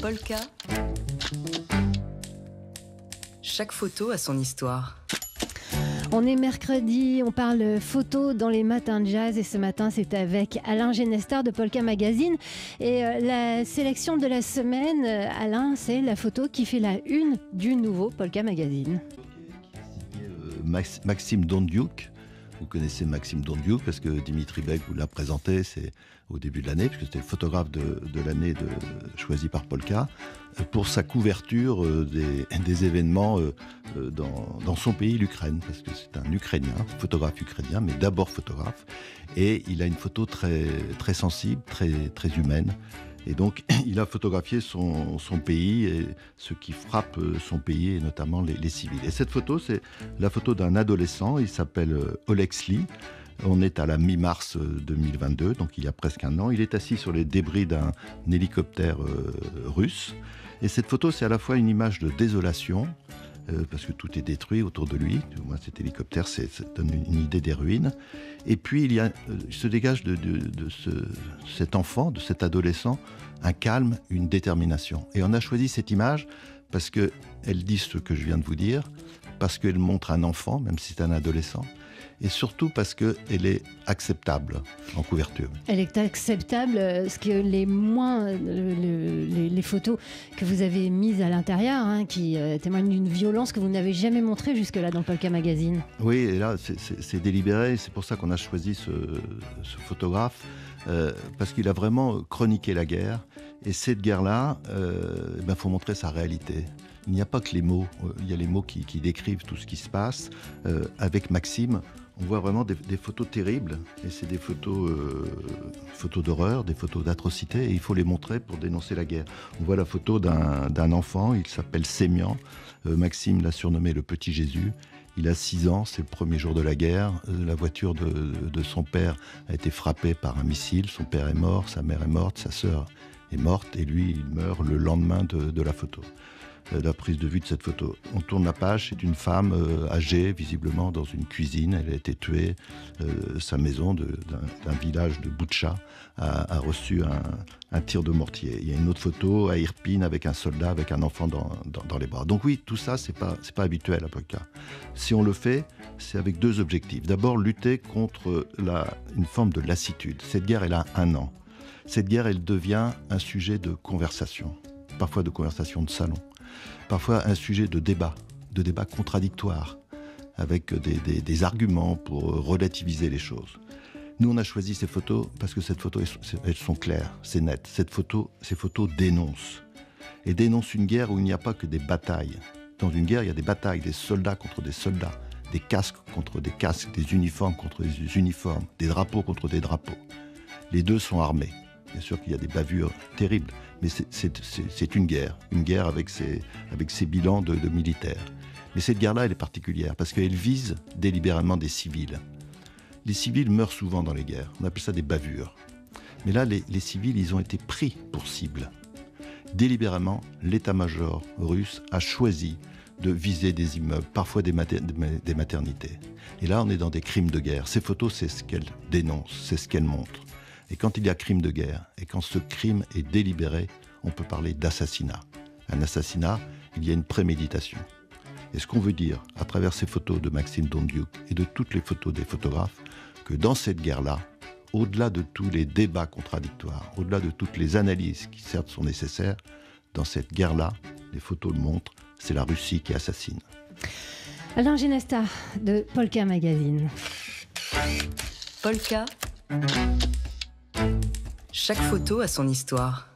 Polka. Chaque photo a son histoire. On est mercredi, on parle photo dans les matins de jazz et ce matin c'est avec Alain Genestar de Polka Magazine. Et la sélection de la semaine, Alain, c'est la photo qui fait la une du nouveau Polka Magazine. Maxime Dondiuk. Vous connaissez Maxime Dondiuk parce que Dimitri Beck vous l'a présenté, c'est au début de l'année, puisque c'était le photographe de l'année choisi par Polka, pour sa couverture des événements dans son pays, l'Ukraine, parce que c'est un Ukrainien, photographe ukrainien, mais d'abord photographe. Et il a une photo très, très sensible, très, très humaine. Et donc, il a photographié son pays et ce qui frappe son pays, et notamment les civils. Et cette photo, c'est la photo d'un adolescent, il s'appelle Oleksiy. On est à la mi-mars 2022, donc il y a presque un an. Il est assis sur les débris d'un hélicoptère russe. Et cette photo, c'est à la fois une image de désolation, parce que tout est détruit autour de lui. Moi, cet hélicoptère, ça donne une idée des ruines. Et puis, il se dégage de cet enfant, de cet adolescent, un calme, une détermination. Et on a choisi cette image parce qu'elle dit ce que je viens de vous dire, parce qu'elle montre un enfant, même si c'est un adolescent, et surtout parce qu'elle est acceptable en couverture. Elle est acceptable, ce que les photos que vous avez mises à l'intérieur, qui témoignent d'une violence que vous n'avez jamais montrée jusque-là dans Polka Magazine. Oui, et là, c'est délibéré, c'est pour ça qu'on a choisi ce photographe, parce qu'il a vraiment chroniqué la guerre, et cette guerre-là, faut montrer sa réalité. Il n'y a pas que les mots, il y a les mots qui décrivent tout ce qui se passe. Avec Maxime, on voit vraiment des photos terribles, et c'est des photos d'horreur, des photos d'atrocité, et il faut les montrer pour dénoncer la guerre. On voit la photo d'un enfant, il s'appelle Sémian. Maxime l'a surnommé le petit Jésus. Il a 6 ans, c'est le premier jour de la guerre. La voiture de son père a été frappée par un missile. Son père est mort, sa mère est morte, sa sœur est morte, et lui, il meurt le lendemain de la photo. La prise de vue de cette photo. On tourne la page, c'est une femme âgée, visiblement dans une cuisine. Elle a été tuée. Sa maison d'un village de Boutcha a reçu un tir de mortier. Il y a une autre photo à Irpin avec un soldat, avec un enfant dans les bras. Donc oui, tout ça, c'est pas habituel à Polka. Si on le fait, c'est avec 2 objectifs. D'abord, lutter contre une forme de lassitude. Cette guerre, elle a 1 an. Cette guerre, elle devient un sujet de conversation, parfois de conversation de salon. Parfois un sujet de débat contradictoire, avec des arguments pour relativiser les choses. Nous, on a choisi ces photos parce que ces photos, elles sont claires, c'est net. Ces photos dénoncent. Et dénoncent une guerre où il n'y a pas que des batailles. Dans une guerre, il y a des batailles, des soldats contre des soldats, des casques contre des casques, des uniformes contre des uniformes, des drapeaux contre des drapeaux. Les deux sont armés. Bien sûr qu'il y a des bavures terribles, mais c'est une guerre avec ses bilans de militaires. Mais cette guerre-là, elle est particulière, parce qu'elle vise délibérément des civils. Les civils meurent souvent dans les guerres, on appelle ça des bavures. Mais là, les civils, ils ont été pris pour cible. Délibérément, l'état-major russe a choisi de viser des immeubles, parfois des maternités. Et là, on est dans des crimes de guerre. Ces photos, c'est ce qu'elles dénoncent, c'est ce qu'elles montrent. Et quand il y a crime de guerre, et quand ce crime est délibéré, on peut parler d'assassinat. Un assassinat, il y a une préméditation. Et ce qu'on veut dire, à travers ces photos de Maxime Dondiuk et de toutes les photos des photographes, que dans cette guerre-là, au-delà de tous les débats contradictoires, au-delà de toutes les analyses qui certes sont nécessaires, dans cette guerre-là, les photos le montrent, c'est la Russie qui assassine. Alain Genestar de Polka Magazine. Polka. Chaque photo a son histoire.